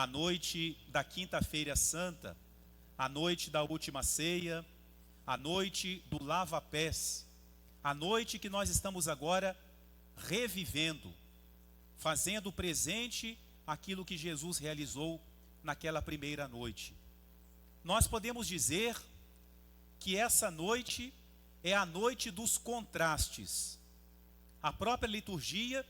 a noite da Quinta-feira Santa, a noite da última ceia, a noite do lava-pés, a noite que nós estamos agora revivendo, fazendo presente aquilo que Jesus realizou naquela primeira noite. Nós podemos dizer que essa noite é a noite dos contrastes. A própria liturgia,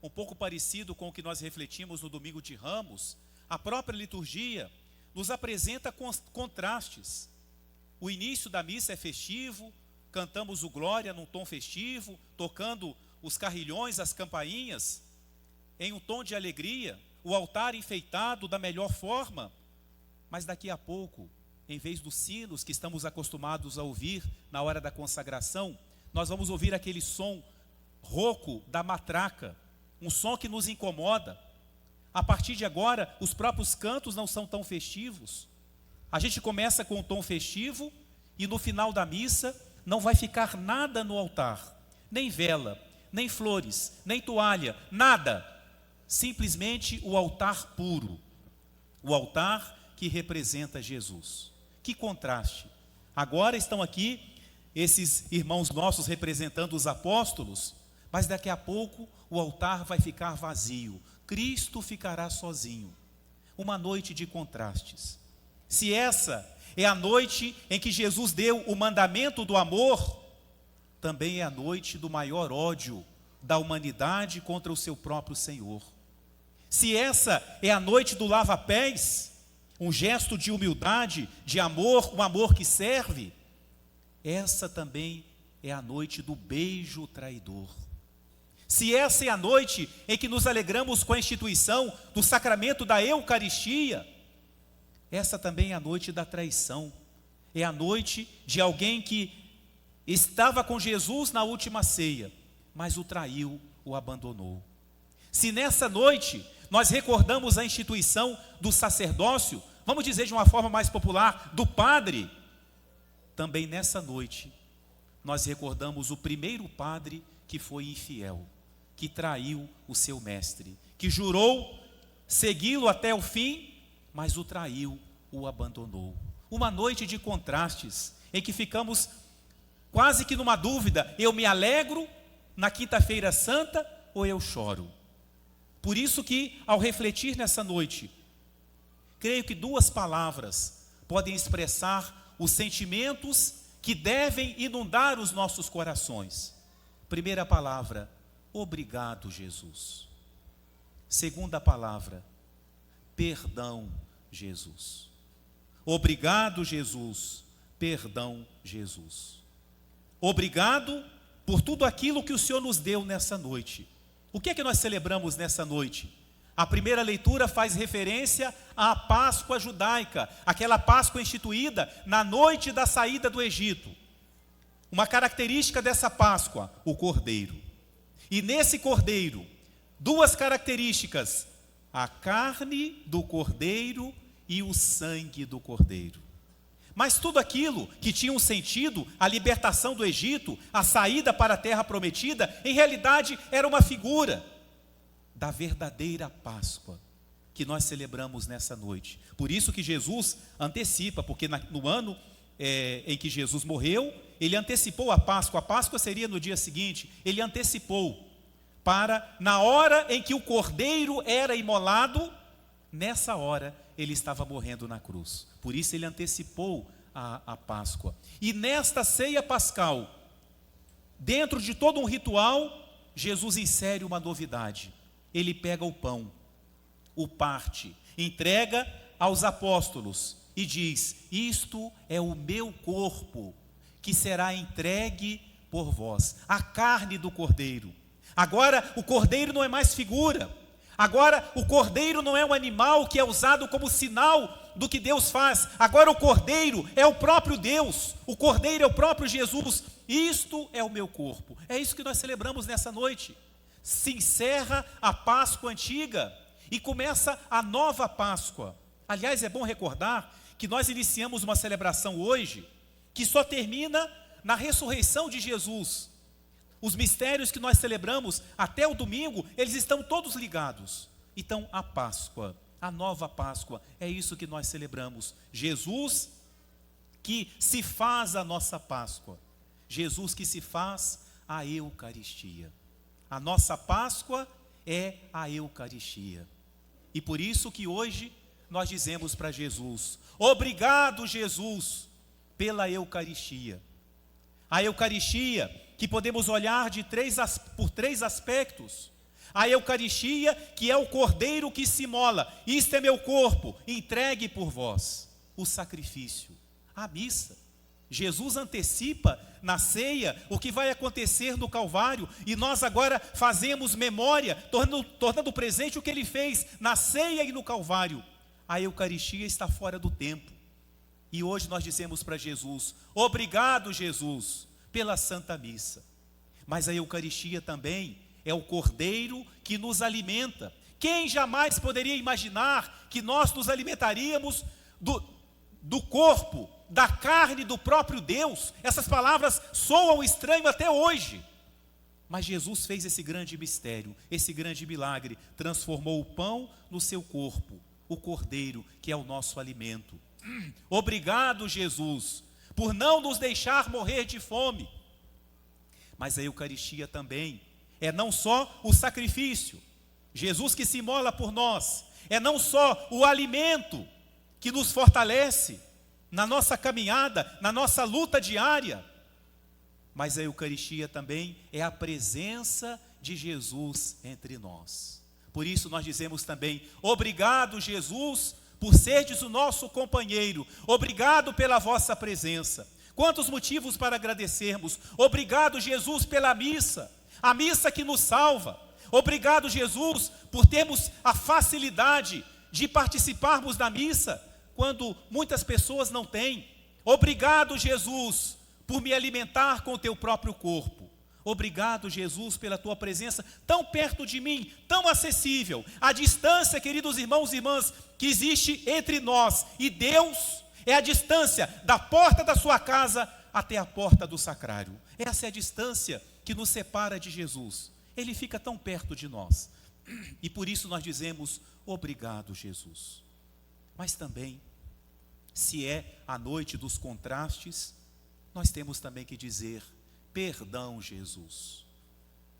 um pouco parecido com o que nós refletimos no domingo de Ramos, a própria liturgia nos apresenta contrastes. O início da missa é festivo, cantamos o Glória num tom festivo, tocando os carrilhões, as campainhas, em um tom de alegria, o altar enfeitado da melhor forma, mas daqui a pouco, em vez dos sinos que estamos acostumados a ouvir na hora da consagração, nós vamos ouvir aquele som rouco da matraca, um som que nos incomoda. A partir de agora, os próprios cantos não são tão festivos. A gente começa com um tom festivo e no final da missa não vai ficar nada no altar, nem vela, nem flores, nem toalha, nada. Simplesmente o altar puro, o altar que representa Jesus. Que contraste! Agora estão aqui esses irmãos nossos representando os apóstolos, mas daqui a pouco o altar vai ficar vazio, Cristo ficará sozinho. Uma noite de contrastes. Se essa é a noite em que Jesus deu o mandamento do amor, também é a noite do maior ódio da humanidade contra o seu próprio Senhor. Se essa é a noite do lava-pés, um gesto de humildade, de amor, um amor que serve, essa também é a noite do beijo traidor. Se essa é a noite em que nos alegramos com a instituição do sacramento da Eucaristia, essa também é a noite da traição. É a noite de alguém que estava com Jesus na última ceia, mas o traiu, o abandonou. Se nessa noite nós recordamos a instituição do sacerdócio, vamos dizer de uma forma mais popular, do padre, também nessa noite nós recordamos o primeiro padre que foi infiel, que traiu o seu mestre, que jurou segui-lo até o fim, mas o traiu, o abandonou. Uma noite de contrastes, em que ficamos quase que numa dúvida: eu me alegro na Quinta-feira Santa ou eu choro? Por isso que, ao refletir nessa noite, creio que duas palavras podem expressar os sentimentos que devem inundar os nossos corações. Primeira palavra: obrigado, Jesus. Segunda palavra: perdão, Jesus. Obrigado, Jesus. Perdão, Jesus. Obrigado por tudo aquilo que o Senhor nos deu nessa noite. O que é que nós celebramos nessa noite? A primeira leitura faz referência à Páscoa judaica, aquela Páscoa instituída na noite da saída do Egito. Uma característica dessa Páscoa: o cordeiro. E nesse cordeiro, duas características: a carne do cordeiro e o sangue do cordeiro. Mas tudo aquilo que tinha um sentido, a libertação do Egito, a saída para a terra prometida, em realidade era uma figura da verdadeira Páscoa que nós celebramos nessa noite. Por isso que Jesus antecipa, porque no ano em que Jesus morreu, ele antecipou a Páscoa seria no dia seguinte, ele antecipou para, na hora em que o cordeiro era imolado, nessa hora ele estava morrendo na cruz. Por isso ele antecipou a Páscoa. E nesta ceia pascal, dentro de todo um ritual, Jesus insere uma novidade. Ele pega o pão, o parte, entrega aos apóstolos e diz: isto é o meu corpo, que será entregue por vós, a carne do cordeiro. Agora o cordeiro não é mais figura. Agora o cordeiro não é um animal que é usado como sinal do que Deus faz. Agora o cordeiro é o próprio Deus. O cordeiro é o próprio Jesus. Isto é o meu corpo. É isso que nós celebramos nessa noite. Se encerra a Páscoa antiga e começa a nova Páscoa. Aliás, é bom recordar que nós iniciamos uma celebração hoje que só termina na ressurreição de Jesus. Os mistérios que nós celebramos até o domingo, eles estão todos ligados. Então, a Páscoa, a nova Páscoa. É isso que nós celebramos. Jesus que se faz a nossa Páscoa. Jesus que se faz a Eucaristia. A nossa Páscoa é a Eucaristia. E por isso que hoje nós dizemos para Jesus: obrigado, Jesus, pela Eucaristia. A Eucaristia que podemos olhar por três aspectos. A Eucaristia que é o Cordeiro que se imola. Isto é meu corpo, entregue por vós. O sacrifício, a missa. Jesus antecipa na ceia o que vai acontecer no Calvário, e nós agora fazemos memória, tornando presente o que ele fez na ceia e no Calvário. A Eucaristia está fora do tempo, e hoje nós dizemos para Jesus: obrigado, Jesus, pela Santa Missa. Mas a Eucaristia também é o Cordeiro que nos alimenta. Quem jamais poderia imaginar que nós nos alimentaríamos do corpo, da carne do próprio Deus? Essas palavras soam estranho até hoje. Mas Jesus fez esse grande mistério, esse grande milagre, transformou o pão no seu corpo, o Cordeiro que é o nosso alimento. Obrigado, Jesus, por não nos deixar morrer de fome. Mas a Eucaristia também é não só o sacrifício, Jesus que se imola por nós, é não só o alimento que nos fortalece na nossa caminhada, na nossa luta diária, mas a Eucaristia também é a presença de Jesus entre nós. Por isso nós dizemos também: obrigado, Jesus, por serdes o nosso companheiro, obrigado pela vossa presença. Quantos motivos para agradecermos. Obrigado, Jesus, pela missa, a missa que nos salva. Obrigado, Jesus, por termos a facilidade de participarmos da missa, quando muitas pessoas não têm. Obrigado, Jesus, por me alimentar com o teu próprio corpo. Obrigado, Jesus, pela tua presença tão perto de mim, tão acessível. A distância, queridos irmãos e irmãs, que existe entre nós e Deus é a distância da porta da sua casa até a porta do sacrário. Essa é a distância que nos separa de Jesus. Ele fica tão perto de nós. E por isso nós dizemos: obrigado, Jesus. Mas também, se é a noite dos contrastes, nós temos também que dizer: perdão, Jesus.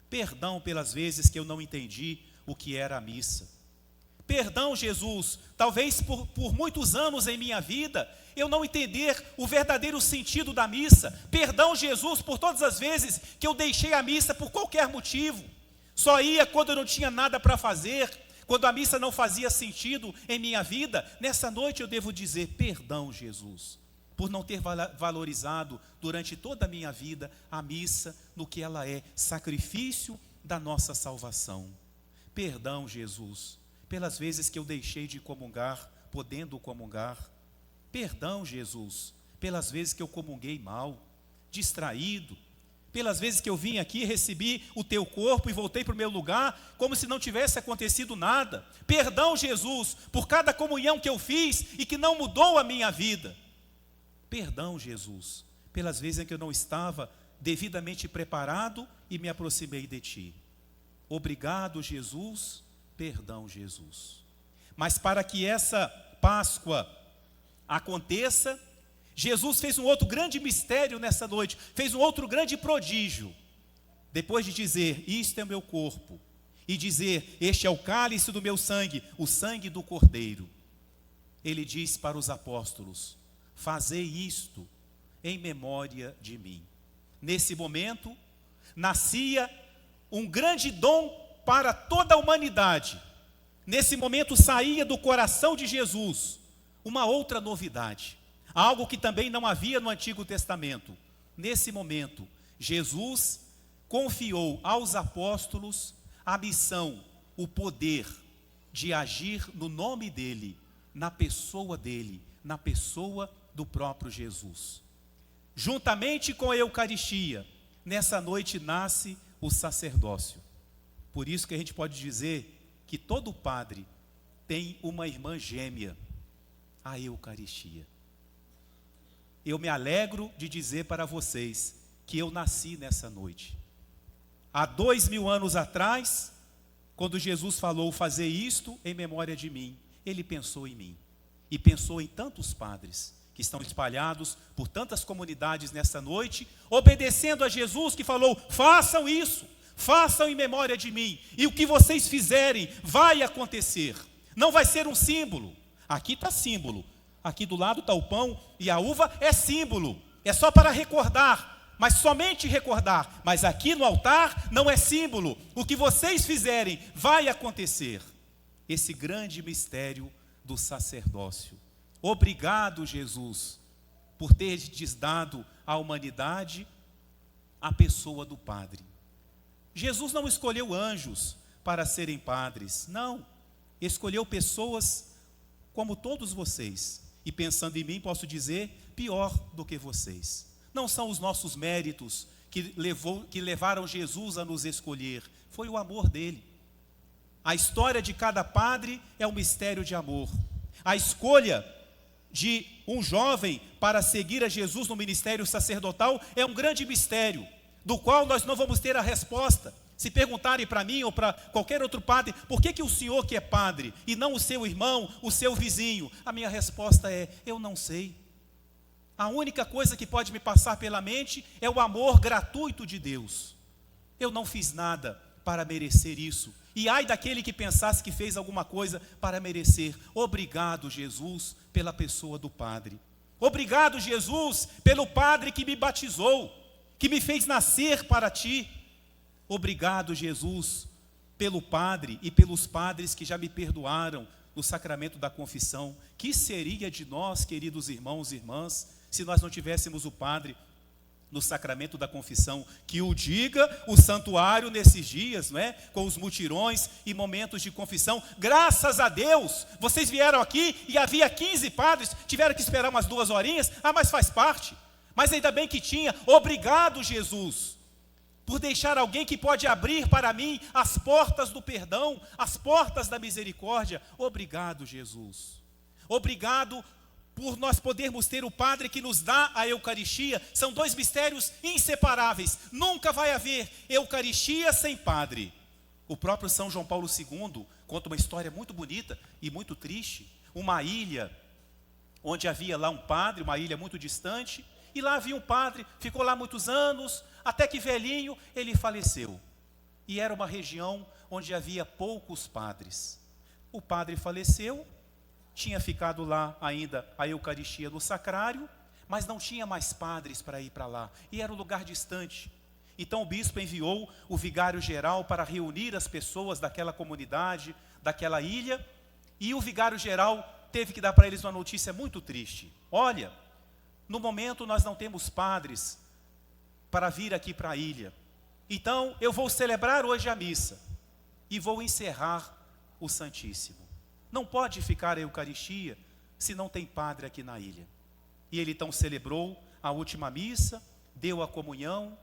Perdão pelas vezes que eu não entendi o que era a missa. Perdão, Jesus, talvez por muitos anos em minha vida eu não entender o verdadeiro sentido da missa. Perdão, Jesus, por todas as vezes que eu deixei a missa por qualquer motivo. Só ia quando eu não tinha nada para fazer, quando a missa não fazia sentido em minha vida. Nessa noite eu devo dizer: perdão, Jesus, por não ter valorizado durante toda a minha vida a missa no que ela é, sacrifício da nossa salvação. Perdão, Jesus, pelas vezes que eu deixei de comungar, podendo comungar. Perdão, Jesus, pelas vezes que eu comunguei mal, distraído, pelas vezes que eu vim aqui, recebi o teu corpo e voltei para o meu lugar, como se não tivesse acontecido nada. Perdão, Jesus, por cada comunhão que eu fiz e que não mudou a minha vida. Perdão, Jesus, pelas vezes em que eu não estava devidamente preparado e me aproximei de ti. Obrigado, Jesus, perdão, Jesus. Mas para que essa Páscoa aconteça, Jesus fez um outro grande mistério nessa noite, fez um outro grande prodígio. Depois de dizer: isto é o meu corpo, e dizer: este é o cálice do meu sangue, o sangue do Cordeiro, ele diz para os apóstolos: fazei isto em memória de mim. Nesse momento, nascia um grande dom para toda a humanidade. Nesse momento saía do coração de Jesus uma outra novidade, algo que também não havia no Antigo Testamento. Nesse momento, Jesus confiou aos apóstolos a missão, o poder de agir no nome dele, na pessoa dele, na pessoa do próprio Jesus. Juntamente com a Eucaristia, nessa noite nasce o sacerdócio. Por isso que a gente pode dizer que todo padre tem uma irmã gêmea, a Eucaristia. Eu me alegro de dizer para vocês que eu nasci nessa noite. Há 2000 anos atrás, quando Jesus falou: fazer isto em memória de mim, Ele pensou em mim e pensou em tantos padres que estão espalhados por tantas comunidades nesta noite, obedecendo a Jesus que falou: façam isso, façam em memória de mim, e o que vocês fizerem vai acontecer. Não vai ser um símbolo. Aqui está símbolo, aqui do lado está o pão e a uva, é símbolo, é só para recordar, mas somente recordar. Mas aqui no altar não é símbolo. O que vocês fizerem vai acontecer. Esse grande mistério do sacerdócio. Obrigado, Jesus, por teres dado à humanidade a pessoa do Padre. Jesus não escolheu anjos para serem padres, não. Escolheu pessoas como todos vocês. E pensando em mim, posso dizer, pior do que vocês. Não são os nossos méritos que levaram Jesus a nos escolher, foi o amor dele. A história de cada padre é um mistério de amor. A escolha de um jovem para seguir a Jesus no ministério sacerdotal é um grande mistério, do qual nós não vamos ter a resposta. Se perguntarem para mim ou para qualquer outro padre: por que o senhor que é padre e não o seu irmão, o seu vizinho? A minha resposta é: eu não sei. A única coisa que pode me passar pela mente é o amor gratuito de Deus. Eu não fiz nada para merecer isso. E ai daquele que pensasse que fez alguma coisa para merecer. Obrigado, Jesus, pela pessoa do Padre. Obrigado, Jesus, pelo Padre que me batizou, que me fez nascer para ti. Obrigado, Jesus, pelo Padre e pelos padres que já me perdoaram no sacramento da confissão. Que seria de nós, queridos irmãos e irmãs, se nós não tivéssemos o Padre no sacramento da confissão? Que o diga o santuário nesses dias, não é? Com os mutirões e momentos de confissão. Graças a Deus, vocês vieram aqui e havia 15 padres, tiveram que esperar umas 2 horinhas, mas faz parte. Mas ainda bem que tinha. Obrigado, Jesus, por deixar alguém que pode abrir para mim as portas do perdão, as portas da misericórdia. Obrigado, Jesus. Obrigado por nós podermos ter o Padre que nos dá a Eucaristia. São 2 mistérios inseparáveis. Nunca vai haver Eucaristia sem Padre. O próprio São João Paulo II conta uma história muito bonita e muito triste. Uma ilha onde havia lá um padre, uma ilha muito distante, e lá havia um padre, ficou lá muitos anos, até que velhinho ele faleceu. E era uma região onde havia poucos padres. O padre faleceu, tinha ficado lá ainda a Eucaristia no sacrário, mas não tinha mais padres para ir para lá, e era um lugar distante. Então o bispo enviou o vigário-geral para reunir as pessoas daquela comunidade, daquela ilha, e o vigário-geral teve que dar para eles uma notícia muito triste. Olha, no momento nós não temos padres para vir aqui para a ilha, então eu vou celebrar hoje a missa, e vou encerrar o Santíssimo. Não pode ficar a Eucaristia se não tem padre aqui na ilha. E ele então celebrou a última missa, deu a comunhão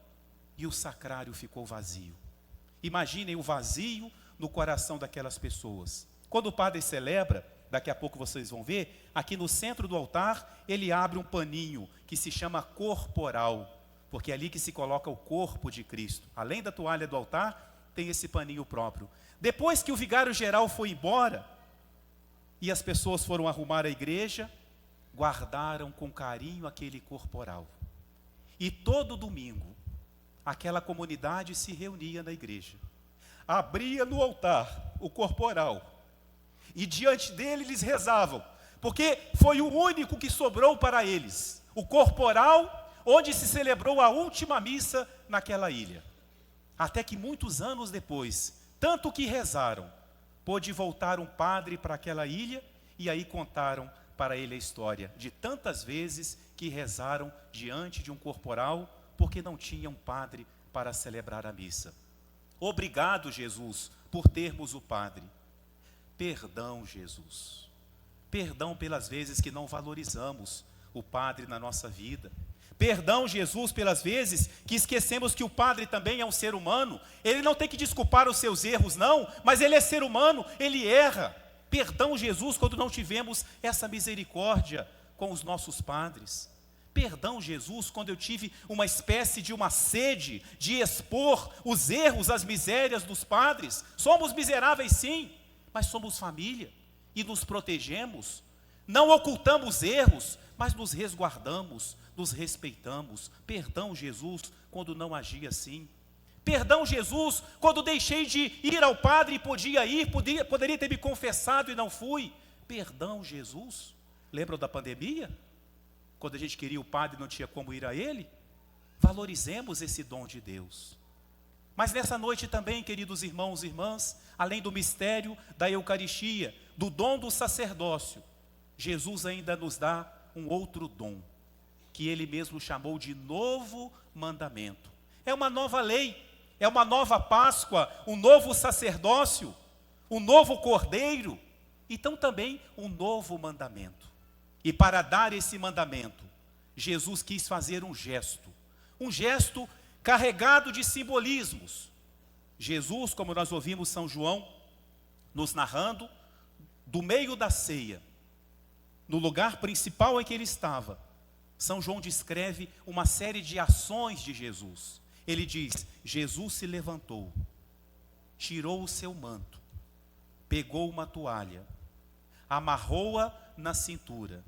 e o sacrário ficou vazio. Imaginem o vazio no coração daquelas pessoas. Quando o padre celebra, daqui a pouco vocês vão ver, aqui no centro do altar, ele abre um paninho que se chama corporal, porque é ali que se coloca o corpo de Cristo. Além da toalha do altar, tem esse paninho próprio. Depois que o vigário-geral foi embora, e as pessoas foram arrumar a igreja, guardaram com carinho aquele corporal. E todo domingo, aquela comunidade se reunia na igreja, abria no altar o corporal, e diante dele eles rezavam, porque foi o único que sobrou para eles, o corporal onde se celebrou a última missa naquela ilha. Até que muitos anos depois, tanto que rezaram, pôde voltar um padre para aquela ilha, e aí contaram para ele a história de tantas vezes que rezaram diante de um corporal, porque não tinham padre para celebrar a missa. Obrigado, Jesus, por termos o Padre. Perdão, Jesus. Perdão pelas vezes que não valorizamos o Padre na nossa vida. Perdão, Jesus, pelas vezes que esquecemos que o Padre também é um ser humano. Ele não tem que desculpar os seus erros, não, mas ele é ser humano, ele erra. Perdão, Jesus, quando não tivemos essa misericórdia com os nossos padres. Perdão, Jesus, quando eu tive uma espécie de uma sede de expor os erros, as misérias dos padres. Somos miseráveis, sim, mas somos família. e nos protegemos, não ocultamos erros, mas nos resguardamos, nos respeitamos. Perdão, Jesus, quando não agi assim. Perdão, Jesus, quando deixei de ir ao padre e podia ir, poderia ter me confessado e não fui. Perdão, Jesus. Lembram da pandemia? Quando a gente queria o padre e não tinha como ir a ele? Valorizemos esse dom de Deus. Mas nessa noite também, queridos irmãos e irmãs, além do mistério da Eucaristia, do dom do sacerdócio, Jesus ainda nos dá um outro dom, que ele mesmo chamou de novo mandamento. É uma nova lei, é uma nova Páscoa, um novo sacerdócio, um novo cordeiro, então também um novo mandamento. E para dar esse mandamento, Jesus quis fazer um gesto carregado de simbolismos. Jesus, como nós ouvimos São João nos narrando, do meio da ceia, no lugar principal em que ele estava, São João descreve uma série de ações de Jesus. Ele diz: Jesus se levantou, tirou o seu manto, pegou uma toalha, amarrou-a na cintura,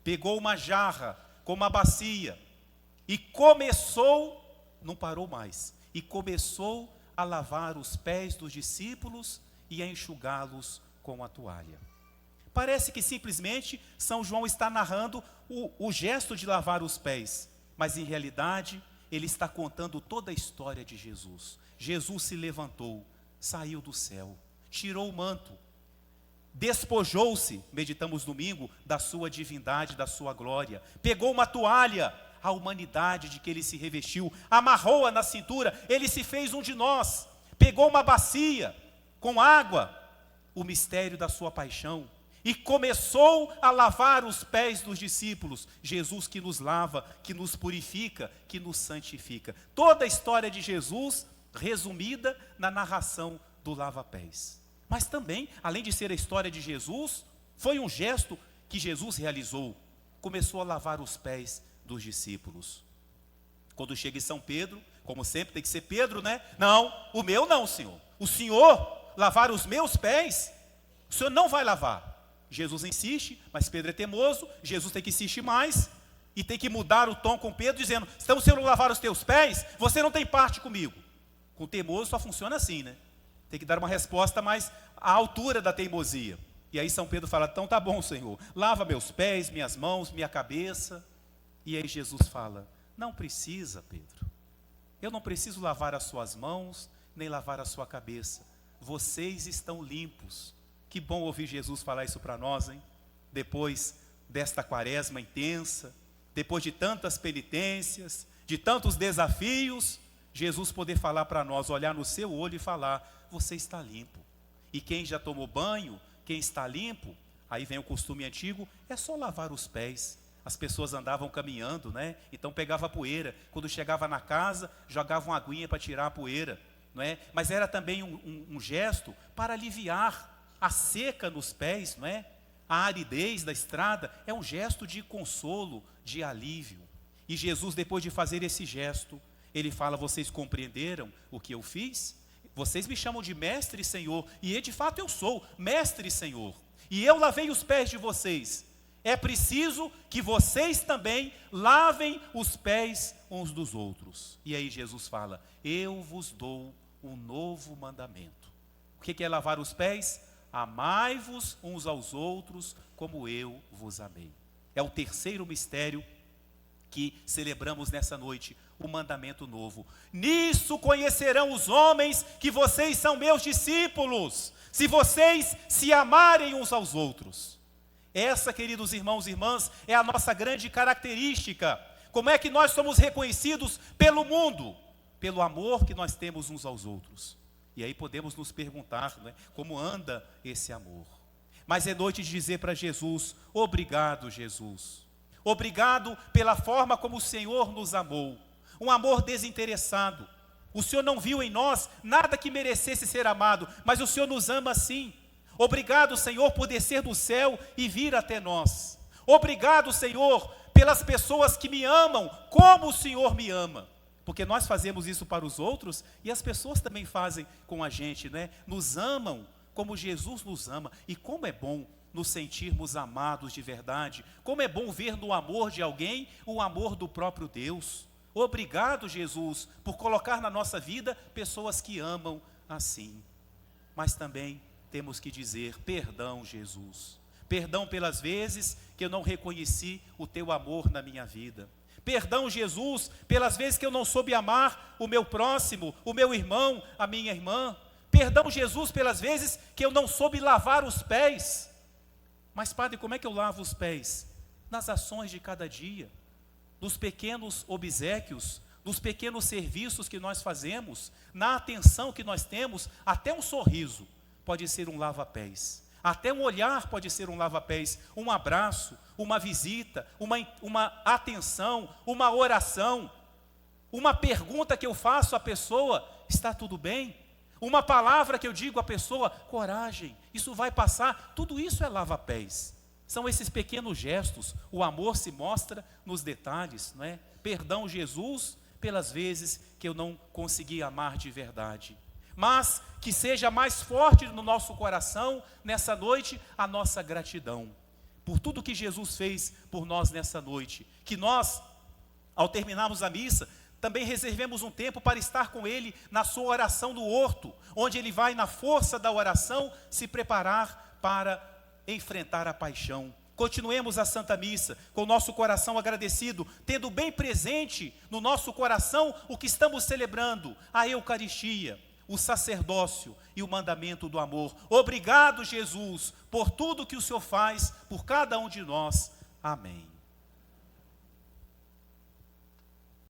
pegou uma jarra com uma bacia e começou, não parou mais, e começou a lavar os pés dos discípulos e a enxugá-los com a toalha. Parece que simplesmente São João está narrando o gesto de lavar os pés, mas em realidade ele está contando toda a história de Jesus. Jesus se levantou, saiu do céu, tirou o manto, despojou-se, meditamos domingo, da sua divindade, da sua glória, pegou uma toalha, a humanidade de que ele se revestiu, amarrou-a na cintura, ele se fez um de nós, pegou uma bacia com água, o mistério da sua paixão, e começou a lavar os pés dos discípulos. Jesus que nos lava, que nos purifica, que nos santifica. Toda a história de Jesus resumida na narração do lava-pés. Mas também, além de ser a história de Jesus, foi um gesto que Jesus realizou. Começou a lavar os pés dos discípulos. Quando chega em São Pedro, como sempre tem que ser Pedro, né? Não, o meu não, Senhor. O Senhor lavar os meus pés, o Senhor não vai lavar. Jesus insiste, mas Pedro é teimoso, Jesus tem que insistir mais, e tem que mudar o tom com Pedro, dizendo: então se eu não lavar os teus pés, você não tem parte comigo. Com teimoso só funciona assim, né? Tem que dar uma resposta mais à altura da teimosia. E aí São Pedro fala: então tá bom, Senhor, lava meus pés, minhas mãos, minha cabeça. E aí Jesus fala: não precisa, Pedro, eu não preciso lavar as suas mãos, nem lavar a sua cabeça, vocês estão limpos. Que bom ouvir Jesus falar isso para nós, hein? Depois desta quaresma intensa, depois de tantas penitências, de tantos desafios, Jesus poder falar para nós, olhar no seu olho e falar: você está limpo. E quem já tomou banho, quem está limpo, aí vem o costume antigo, é só lavar os pés. As pessoas andavam caminhando, né? Então pegava poeira. Quando chegava na casa, jogava uma aguinha para tirar a poeira, não é? Mas era também um gesto para aliviar a seca nos pés, não é? A aridez da estrada, é um gesto de consolo, de alívio. E Jesus, depois de fazer esse gesto, ele fala: vocês compreenderam o que eu fiz? Vocês me chamam de mestre e senhor, e de fato eu sou mestre e senhor, e eu lavei os pés de vocês. É preciso que vocês também lavem os pés uns dos outros. E aí Jesus fala: eu vos dou um novo mandamento. O que é lavar os pés? Amai-vos uns aos outros como eu vos amei. É o terceiro mistério que celebramos nessa noite, o mandamento novo. Nisso conhecerão os homens que vocês são meus discípulos, se vocês se amarem uns aos outros. Essa, queridos irmãos e irmãs, é a nossa grande característica. Como é que nós somos reconhecidos pelo mundo? Pelo amor que nós temos uns aos outros. E aí podemos nos perguntar, né, como anda esse amor. Mas é noite de dizer para Jesus: obrigado, Jesus. Obrigado pela forma como o Senhor nos amou. Um amor desinteressado. O Senhor não viu em nós nada que merecesse ser amado, mas o Senhor nos ama assim. Obrigado, Senhor, por descer do céu e vir até nós. Obrigado, Senhor, pelas pessoas que me amam como o Senhor me ama. Porque nós fazemos isso para os outros e as pessoas também fazem com a gente, né? Nos amam como Jesus nos ama. E como é bom nos sentirmos amados de verdade. Como é bom ver no amor de alguém o amor do próprio Deus. Obrigado, Jesus, por colocar na nossa vida pessoas que amam assim. Mas também temos que dizer: perdão, Jesus. Perdão pelas vezes que eu não reconheci o teu amor na minha vida. Perdão, Jesus, pelas vezes que eu não soube amar o meu próximo, o meu irmão, a minha irmã. Perdão, Jesus, pelas vezes que eu não soube lavar os pés. Mas, Padre, como é que eu lavo os pés? Nas ações de cada dia, nos pequenos obséquios, nos pequenos serviços que nós fazemos, na atenção que nós temos. Até um sorriso pode ser um lava-pés. Até um olhar pode ser um lava-pés. Um abraço, uma visita, uma atenção, uma oração, uma pergunta que eu faço à pessoa: está tudo bem? Uma palavra que eu digo à pessoa: coragem, isso vai passar. Tudo isso é lava-pés. São esses pequenos gestos. O amor se mostra nos detalhes, não é? Perdão, Jesus, pelas vezes que eu não consegui amar de verdade. Mas que seja mais forte no nosso coração, nessa noite, a nossa gratidão por tudo que Jesus fez por nós nessa noite. Que nós, ao terminarmos a missa, também reservemos um tempo para estar com Ele na sua oração do horto, onde Ele vai, na força da oração, se preparar para enfrentar a paixão. Continuemos a Santa Missa com o nosso coração agradecido, tendo bem presente no nosso coração o que estamos celebrando: a Eucaristia, o sacerdócio e o mandamento do amor. Obrigado, Jesus, por tudo que o Senhor faz por cada um de nós. Amém.